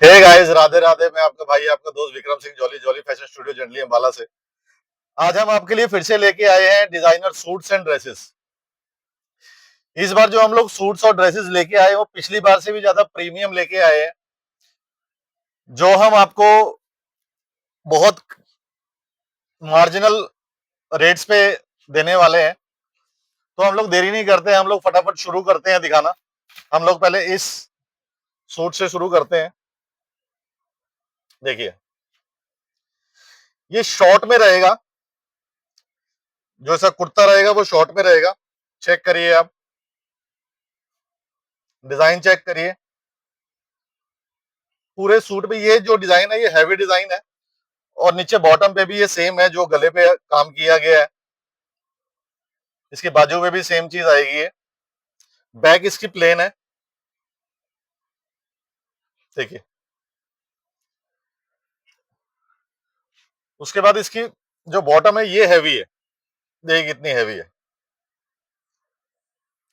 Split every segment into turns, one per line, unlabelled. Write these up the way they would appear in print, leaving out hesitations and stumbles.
Hey guys, Radhe Radhe. मैं आपका भाई, आपका दोस्त Vikram Singh jolly, jolly fashion studio Jandli Ambala से। आज हम आपके लिए फिर से लेके आए हैं डिजाइनर सूट्स एंड ड्रेसेस। इस बार जो हम लोग सूट्स और ड्रेसेस लेके आए वो पिछली बार से भी ज्यादा प्रीमियम लेके आए हैं, जो हम आपको बहुत मार्जिनल रेट्स पे देने वाले हैं। तो हम लोग देरी नहीं करते हैं, हम लोग फटाफट शुरू करते हैं दिखाना। हम लोग पहले इस सूट से शुरू करते हैं। देखिए, ये शॉर्ट में रहेगा। जो ऐसा कुर्ता रहेगा वो शॉर्ट में रहेगा। चेक करिए आप, डिजाइन चेक करिए। पूरे सूट पे ये जो डिजाइन है ये हैवी डिजाइन है, और नीचे बॉटम पे भी ये सेम है जो गले पे काम किया गया है। इसके बाजू पे भी सेम चीज आएगी है। बैक इसकी प्लेन है। देखिए, उसके बाद इसकी जो बॉटम है ये हैवी है। देखिए कितनी हैवी है।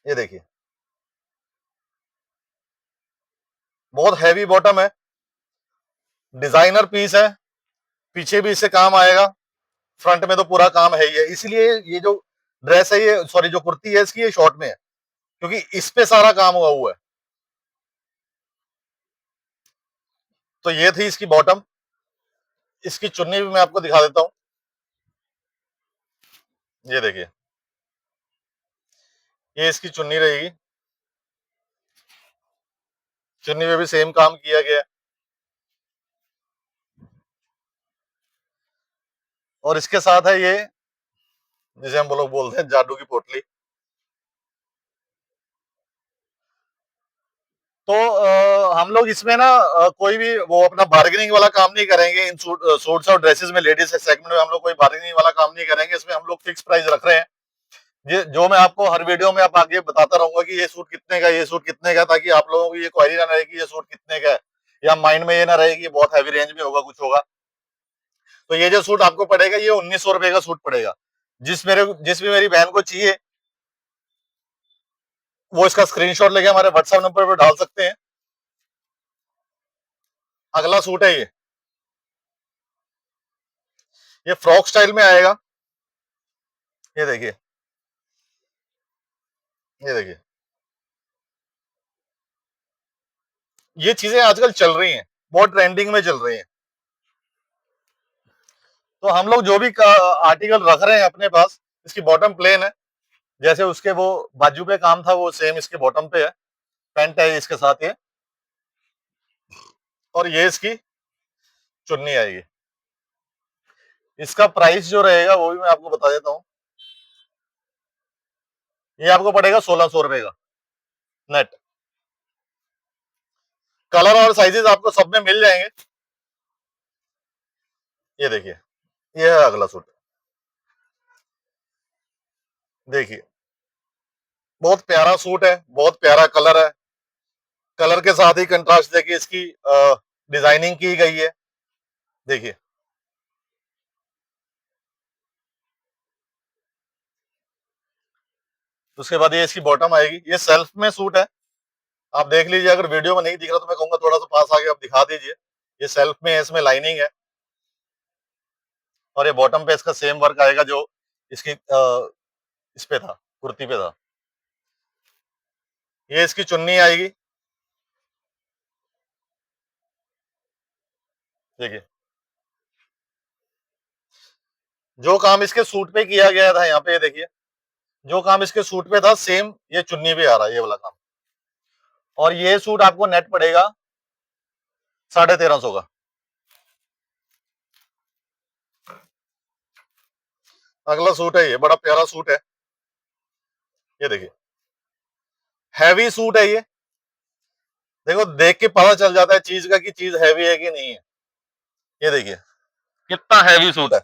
ये देखिए, बहुत हैवी बॉटम है। डिजाइनर पीस है। पीछे भी इससे काम आएगा, फ्रंट में तो पूरा काम है ही है। इसलिए ये जो ड्रेस है, ये सॉरी जो कुर्ती है इसकी, ये शॉर्ट में है क्योंकि इस पे सारा काम हुआ है। तो ये थी इसकी बॉटम। इसकी चुन्नी भी मैं आपको दिखा देता हूं। ये देखिए, ये इसकी चुन्नी रहेगी। चुन्नी में भी सेम काम किया गया है। और इसके साथ है ये, जिसे हम लोग बोलते हैं जादू की पोटली। तो हम लोग इसमें ना कोई भी वो अपना बार्गेनिंग वाला काम नहीं करेंगे। इन सूट्स और ड्रेसेस में, लेडीज सेगमेंट में हम लोग कोई बार्गेनिंग वाला काम नहीं करेंगे। इसमें हम लोग फिक्स प्राइस रख रहे हैं। ये जो मैं आपको हर वीडियो में आप आगे बताता रहूंगा कि ये सूट कितने का, ये सूट कितने का, ताकि आप लोगों को ये क्वेरी ना रहे कि ये सूट कितने का है, या माइंड में ये ना रहे कि ये बहुत हैवी रेंज में होगा, कुछ होगा। तो ये जो सूट आपको पड़ेगा ये 1900 रुपए का सूट पड़ेगा। जिस भी मेरी बहन को चाहिए वो इसका स्क्रीनशॉट लेके हमारे व्हाट्सएप नंबर पर डाल सकते हैं। अगला सूट है ये फ्रॉक स्टाइल में आएगा। ये देखिए, ये देखिए, ये चीजें आजकल चल रही हैं, बहुत ट्रेंडिंग में चल रही हैं। तो हम लोग जो भी आर्टिकल रख रहे हैं अपने पास, इसकी बॉटम प्लेन है। जैसे उसके वो बाजू पे काम था वो सेम इसके बॉटम पे है। पैंट है इसके साथ ये। और ये इसकी चुन्नी आएगी। इसका प्राइस जो रहेगा वो भी मैं आपको बता देता हूँ। ये आपको पड़ेगा 1600 रुपए का नेट। कलर और साइजेस आपको सब में मिल जाएंगे। ये देखिए, ये है अगला सूट। देखिए, बहुत प्यारा सूट है, बहुत प्यारा कलर है। कलर के साथ ही कंट्रास्ट देखिए, इसकी डिजाइनिंग की गई है। देखिए, उसके बाद ये इसकी बॉटम आएगी। ये सेल्फ में सूट है, आप देख लीजिए। अगर वीडियो में नहीं दिख रहा तो मैं कहूंगा थोड़ा सा पास आके आप दिखा दीजिए। ये सेल्फ में है, इसमें लाइनिंग है। और ये बॉटम पे इसका सेम वर्क आएगा जो इसकी इस पे था, कुर्ती पे था। ये इसकी चुन्नी आएगी। देखिए, जो काम इसके सूट पे किया गया था यहाँ पे, ये देखिए, जो काम इसके सूट पे था सेम ये चुन्नी पे आ रहा है, ये वाला काम। और ये सूट आपको नेट पड़ेगा 1350 का। अगला सूट है, ये बड़ा प्यारा सूट है। ये देखिए, हैवी सूट है ये। देखो, देख के पता चल जाता है चीज का कि चीज हैवी है कि नहीं है। ये देखिए, कितना हैवी सूट है।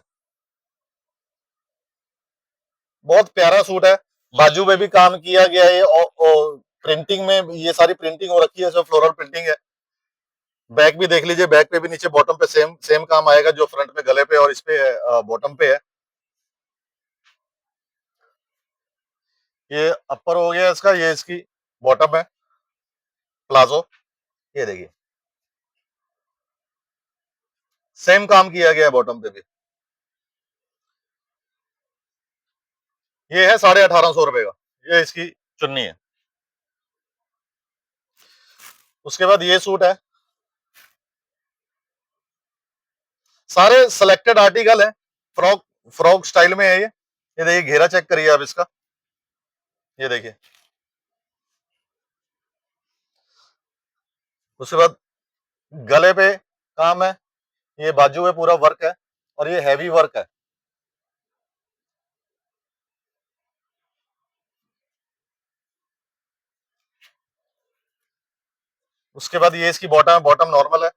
बहुत प्यारा सूट है। बाजू में भी काम किया गया है, और प्रिंटिंग में ये सारी प्रिंटिंग हो रखी है, सब फ्लोरल प्रिंटिंग है। बैक भी देख लीजिए, बैक पे भी नीचे बॉटम पे सेम सेम काम आएगा जो फ्रंट में गले पे और इस पे बॉटम पे है। ये अपर हो गया इसका, ये इसकी बॉटम है, प्लाजो। ये देखिए, सेम काम किया गया है बॉटम पे भी। ये है 1850 रुपए का, ये इसकी चुन्नी है। उसके बाद ये सूट है, सारे सिलेक्टेड आर्टिकल है, फ्रॉक फ्रॉक स्टाइल में है ये देखिए घेरा चेक करिए आप इसका, ये देखिए। उसके बाद गले पे काम है, ये बाजू में पूरा वर्क है और ये हैवी वर्क है। उसके बाद ये इसकी बॉटम, बॉटम नॉर्मल है,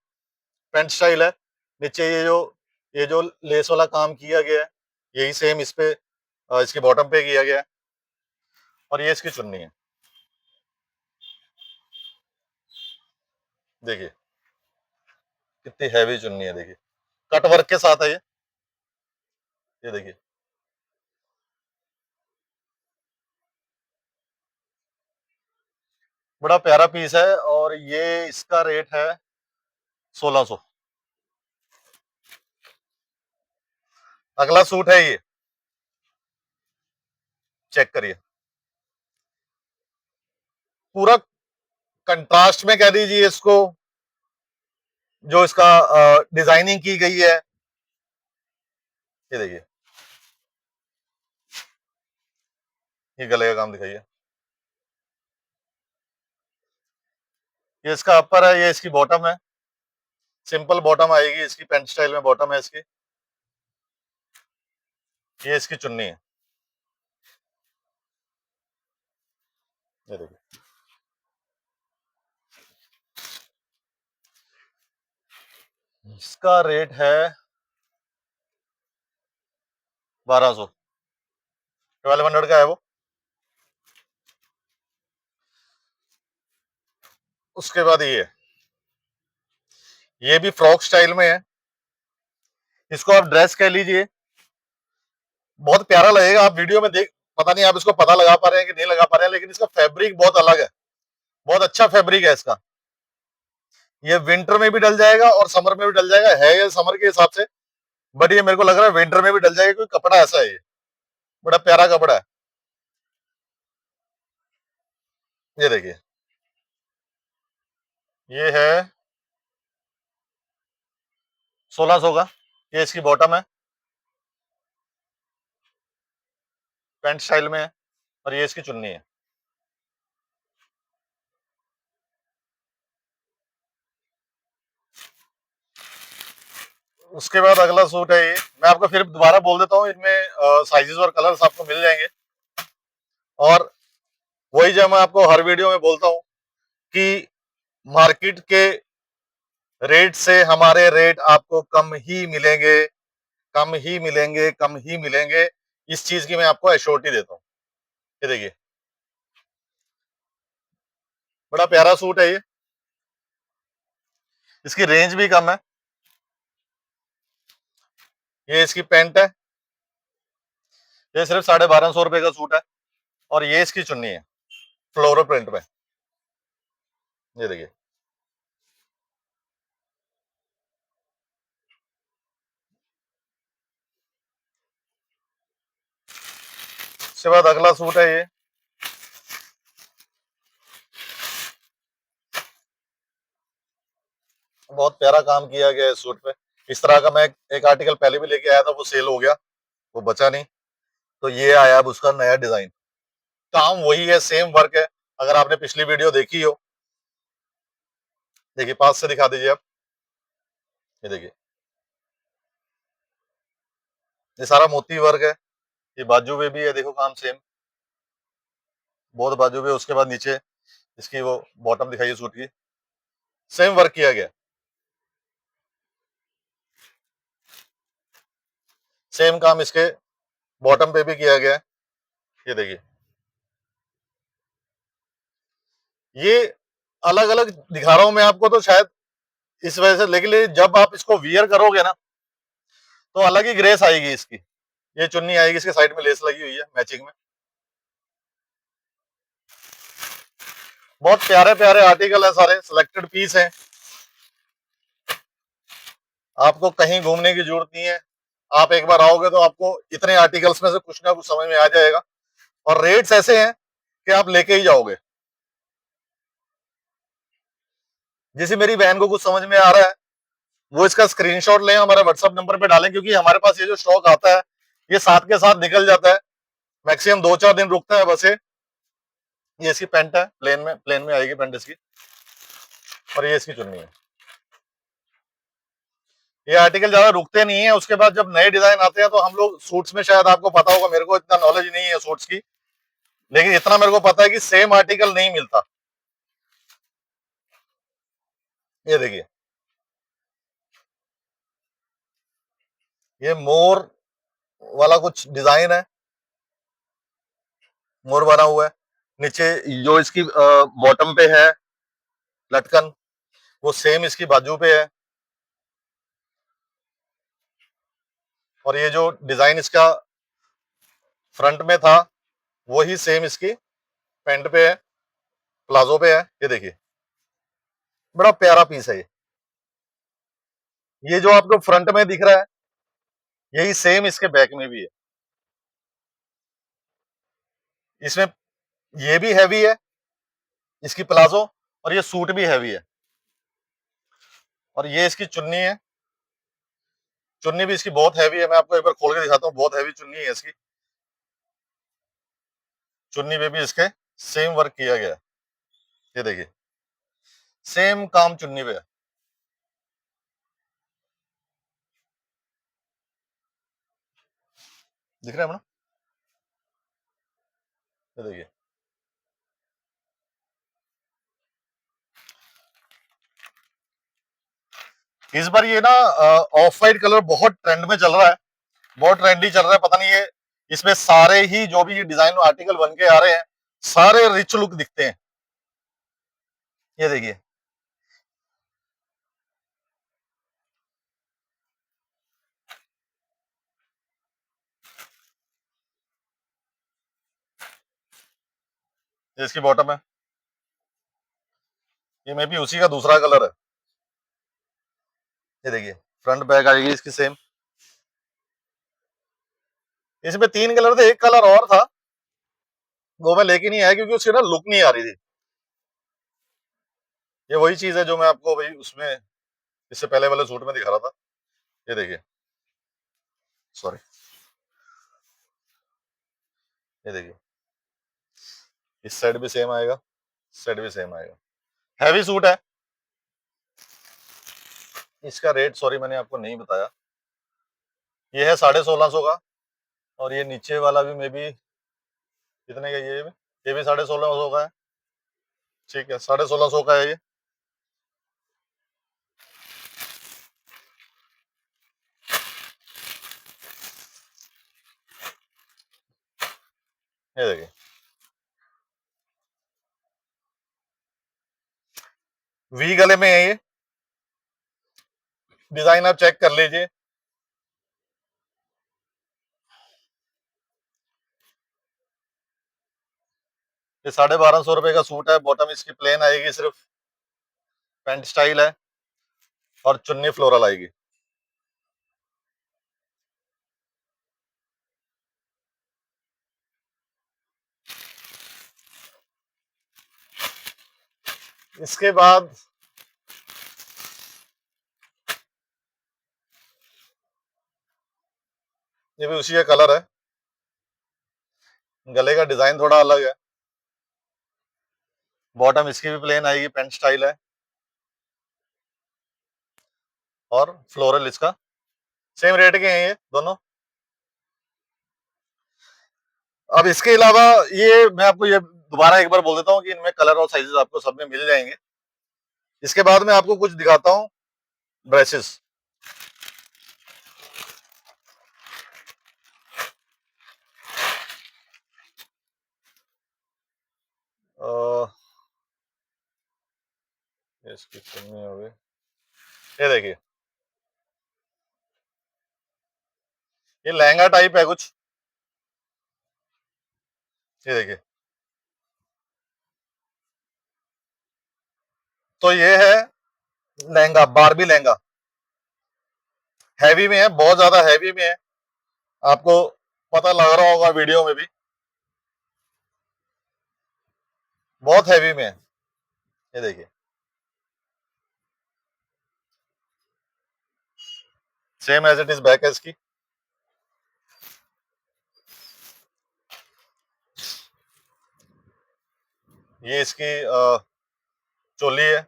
पेंट स्टाइल है। नीचे ये जो लेस वाला काम किया गया है, यही सेम इस पे इसकी बॉटम पे किया गया है। और ये इसकी चुन्नी है, देखिए कितनी हैवी चुन्नी है, देखिए कट वर्क के साथ है ये देखिए। बड़ा प्यारा पीस है और ये इसका रेट है 1600। अगला सूट है ये, चेक करिए, पूरा कंट्रास्ट में कह दीजिए इसको, जो इसका डिजाइनिंग की गई है, ये देखिए। ये गले का काम दिखाइए, ये इसका अपर है, ये इसकी बॉटम है, सिंपल बॉटम आएगी इसकी, पेंट स्टाइल में बॉटम है इसकी। ये इसकी चुन्नी है, ये देखिए। इसका रेट है 1200, 1200 का है वो। उसके बाद ये भी फ्रॉक स्टाइल में है, इसको आप ड्रेस कह लीजिए, बहुत प्यारा लगेगा। आप वीडियो में देख, पता नहीं आप इसको पता लगा पा रहे हैं कि नहीं लगा पा रहे हैं, लेकिन इसका फैब्रिक बहुत अलग है, बहुत अच्छा फैब्रिक है इसका। ये विंटर में भी डल जाएगा और समर में भी डल जाएगा, है ये समर के हिसाब से, बट ये मेरे को लग रहा है विंटर में भी डल जाएगा, क्योंकि कपड़ा ऐसा है ये, बड़ा प्यारा कपड़ा है। ये देखिए, ये है 1600 का, ये इसकी बॉटम है, पेंट स्टाइल में है, और ये इसकी चुन्नी है। उसके बाद अगला सूट है ये, मैं आपको फिर दोबारा बोल देता हूँ, इनमें साइजेस और कलर्स आपको मिल जाएंगे। और वही जो मैं आपको हर वीडियो में बोलता हूँ कि मार्केट के रेट से हमारे रेट आपको कम ही मिलेंगे, कम ही मिलेंगे, कम ही मिलेंगे। इस चीज की मैं आपको एश्योरिटी देता हूँ। ये देखिए, बड़ा प्यारा सूट है ये, इसकी रेंज भी कम है। ये इसकी पेंट है, ये सिर्फ 1250 रुपए का सूट है, और ये इसकी चुन्नी है फ्लोरो प्रिंट में, ये देखिए। इसके बाद अगला सूट है ये, बहुत प्यारा काम किया गया है इस सूट पे। इस तरह का मैं एक आर्टिकल पहले भी लेके आया था, वो सेल हो गया, वो बचा नहीं, तो ये आया अब उसका नया डिजाइन। काम वही है, सेम वर्क है। अगर आपने पिछली वीडियो देखी हो, देखिए पास से दिखा दीजिए आप, ये देखिए, ये सारा मोती वर्क है। ये बाजू में भी है, देखो काम सेम, बहुत बाजू में। उसके बाद नीचे इसकी वो बॉटम दिखाइए सूट की, सेम वर्क किया गया, सेम काम इसके बॉटम पे भी किया गया है, ये देखिए। ये अलग अलग दिखा रहा हूं मैं आपको तो शायद इस वजह से, लेकिन जब आप इसको वियर करोगे ना, तो अलग ही ग्रेस आएगी इसकी। ये चुन्नी आएगी, इसके साइड में लेस लगी हुई है मैचिंग में। बहुत प्यारे प्यारे आर्टिकल है, सारे सिलेक्टेड पीस हैं। आपको कहीं घूमने की जरूरत नहीं है। आप एक बार आओगे तो आपको इतने आर्टिकल्स में से कुछ ना कुछ समझ में आ जाएगा, और रेट्स ऐसे हैं कि आप लेके ही जाओगे। जैसे मेरी बहन को कुछ समझ में आ रहा है, वो इसका स्क्रीनशॉट लें, हमारे व्हाट्सएप नंबर पे डालें, क्योंकि हमारे पास ये जो स्टॉक आता है ये साथ के साथ निकल जाता है, मैक्सिमम 2-4 दिन रुकता है बस। ये इसकी पैंट है, प्लेन में आएगी पैंट इसकी, और ये इसकी चुन्नी है। ये आर्टिकल ज्यादा रुकते नहीं है, उसके बाद जब नए डिजाइन आते हैं तो हम लोग सूट्स में, शायद आपको पता होगा, मेरे को इतना नॉलेज नहीं है सूट्स की, लेकिन इतना मेरे को पता है कि सेम आर्टिकल नहीं मिलता। ये देखिए, ये मोर वाला कुछ डिजाइन है, मोर बना हुआ है। नीचे जो इसकी बॉटम पे है लटकन, वो सेम इसकी बाजू पे है, और ये जो डिजाइन इसका फ्रंट में था वही सेम इसकी पैंट पे है, प्लाजो पे है। ये देखिए, बड़ा प्यारा पीस है ये। ये जो आपको फ्रंट में दिख रहा है यही सेम इसके बैक में भी है। इसमें ये भी हैवी है इसकी प्लाजो, और ये सूट भी हैवी है। और ये इसकी चुन्नी है, चुन्नी भी इसकी बहुत हैवी है। मैं आपको एक बार खोल के दिखाता हूँ, बहुत हैवी चुन्नी है इसकी। चुन्नी पे भी इसके सेम वर्क किया गया है। ये देखिए, सेम काम चुन्नी पे है। दिख रहा है ना? ये देखिए, इस बार ये ना ऑफ वाइट कलर बहुत ट्रेंड में चल रहा है, बहुत ट्रेंडी चल रहा है। पता नहीं ये, इसमें सारे ही जो भी ये डिजाइन आर्टिकल बन के आ रहे हैं सारे रिच लुक दिखते हैं। ये देखिए, ये इसकी बॉटम है, ये में भी उसी का दूसरा कलर है। ये देखिए, फ्रंट बैक आएगी इसकी सेम। इसमें 3 कलर थे, एक कलर और था वो मैं लेके नहीं आया क्योंकि उसकी ना लुक नहीं आ रही थी। ये वही चीज है जो मैं आपको भाई उसमें इससे पहले वाले सूट में दिखा रहा था। ये देखिए, सॉरी, ये देखिए, इस साइड भी सेम आएगा, इस साइड भी सेम आएगा। हैवी सूट है। इसका रेट सॉरी मैंने आपको नहीं बताया, ये है 1650 का। और ये नीचे वाला भी मे बी कितने का, ये भी 1650 का है। ठीक है, 1650 का है ये। ये देखिए, वी गले में है ये, डिजाइन आप चेक कर लीजिए। ये 1250 रुपए का सूट है। बॉटम इसकी प्लेन आएगी सिर्फ, पैंट स्टाइल है, और चुन्नी फ्लोरल आएगी। इसके बाद ये भी उसी का कलर है, गले का डिजाइन थोड़ा अलग है। बॉटम इसकी भी प्लेन आएगी, पेंट स्टाइल है, और फ्लोरल इसका। सेम रेट के हैं ये दोनों। अब इसके अलावा ये मैं आपको ये दोबारा एक बार बोल देता हूँ कि इनमें कलर और साइजेस आपको सब में मिल जाएंगे। इसके बाद मैं आपको कुछ दिखाता हूँ ड्रेसेस। इसकी चुन्नी हो गई, ये देखिए, ये लहंगा टाइप है कुछ। ये देखिए, तो ये है लहंगा, बारबी लहंगा। हैवी में है, बहुत ज्यादा हैवी में है, आपको पता लग रहा होगा वीडियो में भी, बहुत हैवी में है। ये देखिए, same as it is back है इसकी। ये इसकी चोली है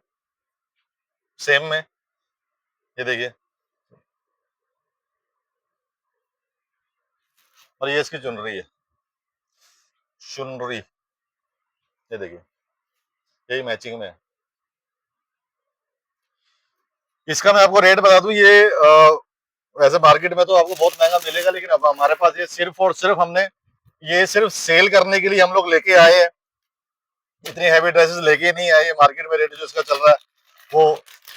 सेम में, ये देखिए, और ये इसकी चुनरी है, चुनरी, ये देखिए, यही मैचिंग में है। इसका मैं आपको रेट बता दूं, ये वैसे मार्केट में तो आपको बहुत महंगा मिलेगा, लेकिन अब हमारे पास ये सिर्फ और सिर्फ हमने ये सिर्फ सेल करने के लिए हम लोग लेके आए हैं। इतनी हैवी ड्रेसेस लेके नहीं आए। मार्केट में रेट जो इसका चल रहा है वो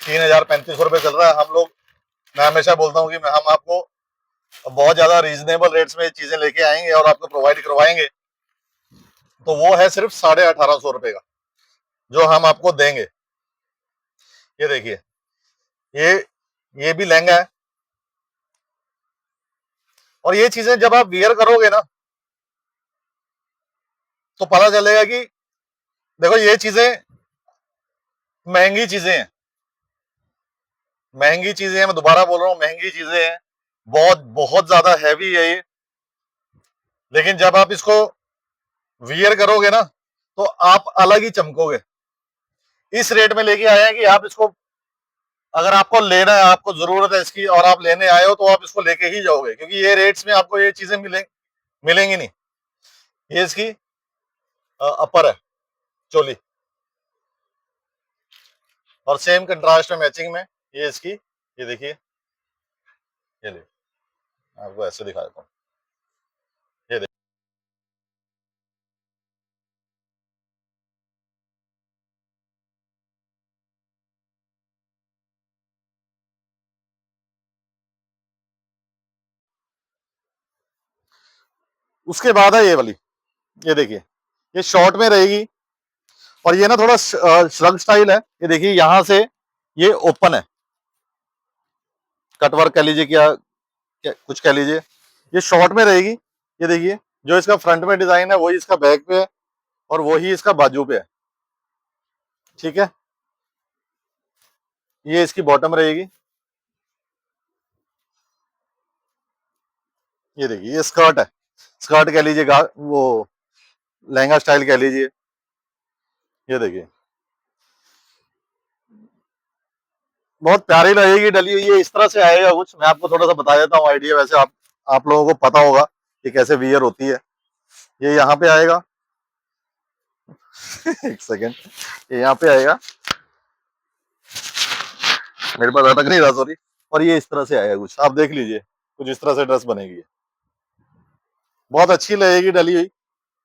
3,000-3,500 रुपए चल रहा है। हम लोग, मैं हमेशा बोलता हूँ कि हम आपको बहुत ज्यादा रीजनेबल रेट्स में चीजें लेके आएंगे और आपको प्रोवाइड करवाएंगे, तो वो है सिर्फ 1,850 रुपए का जो हम आपको देंगे। ये देखिए, ये ये भी लहंगा है, और ये चीजें जब आप वियर करोगे ना तो पता चलेगा कि देखो ये चीजें महंगी चीजें हैं, महंगी चीजें हैं, मैं दोबारा बोल रहा हूँ, महंगी चीजें हैं, बहुत बहुत ज्यादा हैवी है ये। लेकिन जब आप इसको वियर करोगे ना तो आप अलग ही चमकोगे। इस रेट में लेके आए हैं कि आप इसको, अगर आपको लेना है, आपको जरूरत है इसकी और आप लेने आए हो, तो आप इसको लेके ही जाओगे, क्योंकि ये रेट्स में आपको ये चीजें मिलेंगी नहीं। ये इसकी अपर है, चोली, और सेम कंट्रास्ट में मैचिंग में ये इसकी, ये देखिए, ये ले, आपको ऐसे दिखा देता हूँ, ये देखिए। उसके बाद है ये वाली, ये देखिए, ये शॉर्ट में रहेगी, और ये ना थोड़ा श्रग स्टाइल है। ये देखिए, यहां से ये ओपन है, कटवर्क कह लीजिए, क्या कुछ कह लीजिए, ये शॉर्ट में रहेगी। ये देखिए, जो इसका फ्रंट में डिजाइन है वही इसका बैक पे है, और वही इसका बाजू पे है, ठीक है। ये इसकी बॉटम रहेगी। ये देखिए, ये स्कर्ट है, स्कर्ट कह लीजिए, वो लहंगा स्टाइल कह लीजिए। ये देखिए, बहुत प्यारी लगेगी डली हुई। ये इस तरह से आएगा कुछ, मैं आपको थोड़ा सा बता देता हूँ आइडिया, वैसे आप लोगों को पता होगा कि कैसे वियर होती है। ये यहाँ पे आएगा एक सेकेंड, ये यहाँ पे आएगा, मेरे पास अटक नहीं रहा, सॉरी। और ये इस तरह से आएगा कुछ, आप देख लीजिए, कुछ इस तरह से ड्रेस बनेगी, बहुत अच्छी लगेगी डली हुई।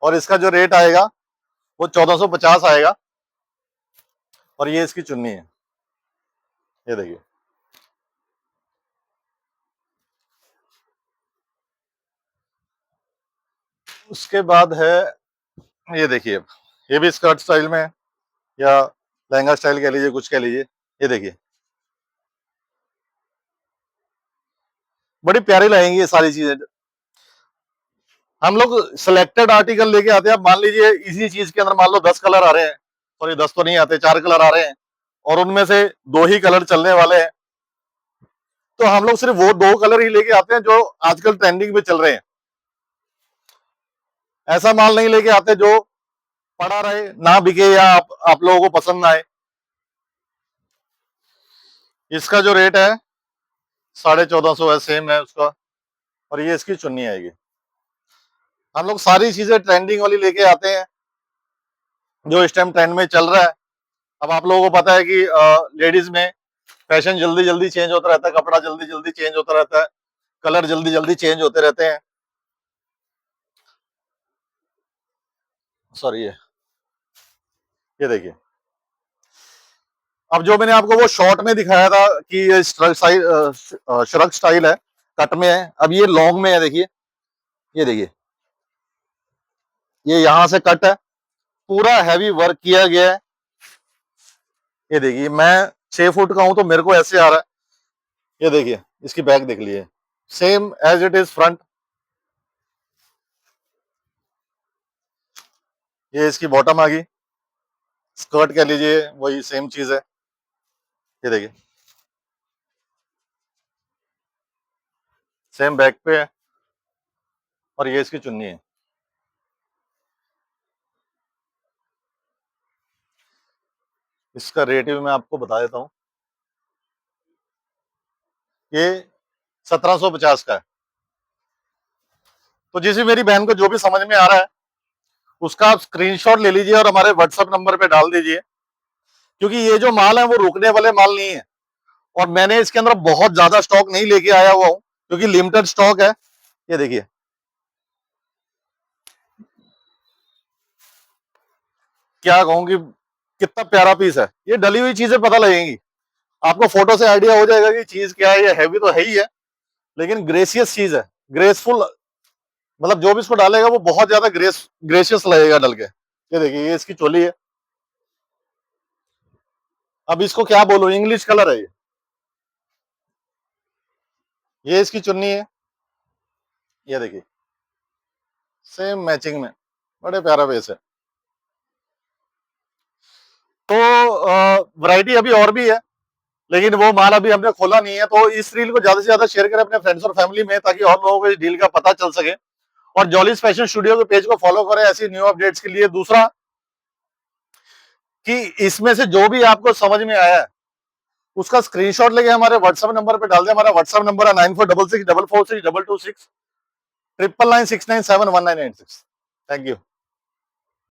और इसका जो रेट आएगा वो 1450 आएगा, और ये इसकी चुन्नी है, ये देखिए। उसके बाद है, ये देखिए, ये भी स्कर्ट स्टाइल में है, या लहंगा स्टाइल कह लीजिए, कुछ कह लीजिए। ये देखिए, बड़ी प्यारी लगेंगी ये सारी चीजें। हम लोग सिलेक्टेड आर्टिकल लेके आते हैं। अब मान लीजिए इसी चीज के अंदर मान लो 10 कलर आ रहे हैं, सॉरी 10 तो नहीं आते, 4 कलर आ रहे हैं, और उनमें से 2 ही कलर चलने वाले हैं, तो हम लोग सिर्फ वो 2 कलर ही लेके आते हैं जो आजकल ट्रेंडिंग में चल रहे हैं। ऐसा माल नहीं लेके आते जो पड़ा रहे, ना बिके, या आप लोगों को पसंद ना आए। इसका जो रेट है 1450 है, सेम है उसका, और ये इसकी चुन्नी आएगी। हम लोग सारी चीजें ट्रेंडिंग वाली लेके आते हैं जो इस टाइम ट्रेंड में चल रहा है। अब आप लोगों को पता है कि लेडीज में फैशन जल्दी जल्दी चेंज होता रहता है, कपड़ा जल्दी जल्दी चेंज होता रहता है, कलर जल्दी जल्दी चेंज होते रहते हैं। सॉरी, ये देखिए, अब जो मैंने आपको वो शॉर्ट में दिखाया था कि ये श्रग स्टाइल है, कट में है, अब ये लॉन्ग में है। देखिए, ये देखिए, ये यहां से कट है, पूरा हैवी वर्क किया गया है। ये देखिए, मैं 6 फुट का हूं तो मेरे को ऐसे आ रहा है, ये देखिए, इसकी बैक देख लीजिए, same as it is front. ये इसकी बॉटम आ गई, स्कर्ट कह लीजिए, वही सेम चीज है। ये देखिए सेम बैक पे है, और ये इसकी चुन्नी है। इसका रेट भी मैं आपको बता देता हूं, ये 1750 का है। तो जिस भी मेरी बहन को जो भी समझ में आ रहा है उसका आप स्क्रीनशॉट ले लीजिए और हमारे व्हाट्सएप नंबर पे डाल दीजिए, क्योंकि ये जो माल है वो रुकने वाले माल नहीं है, और मैंने इसके अंदर बहुत ज्यादा स्टॉक नहीं लेके आया हुआ हूं, क्योंकि लिमिटेड स्टॉक है। ये देखिए क्या कहूं कि कितना प्यारा पीस है। ये डली हुई चीजें पता लगेंगी आपको, फोटो से आइडिया हो जाएगा कि चीज क्या है। ये हैवी तो है ही है, लेकिन ग्रेसियस चीज है, ग्रेसफुल। मतलब जो भी इसको डालेगा वो बहुत ज्यादा ग्रेसियस लगेगा डल के। ये देखिए ये इसकी चोली है। अब इसको क्या बोलूं, इंग्लिश कलर है ये इसकी चुन्नी है। ये देखिए सेम मैचिंग में, बड़े प्यारा बेस है। तो वैरायटी अभी और भी है, लेकिन वो माल अभी हमने खोला नहीं है। तो इस रील को ज्यादा से ज्यादा शेयर करें अपने फ्रेंड्स और फैमिली में, ताकि और लोगों को इस डील का पता चल सके। और जॉलीज फैशन स्टूडियो के पेज को फॉलो करें ऐसी न्यू अपडेट्स के लिए। दूसरा कि इसमें से जो भी आपको समझ में आया है उसका स्क्रीनशॉट लेके हमारे व्हाट्सएप नंबर पे डाल दें। हमारा व्हाट्सएप नंबर है 9466446226 999646226। Thank you.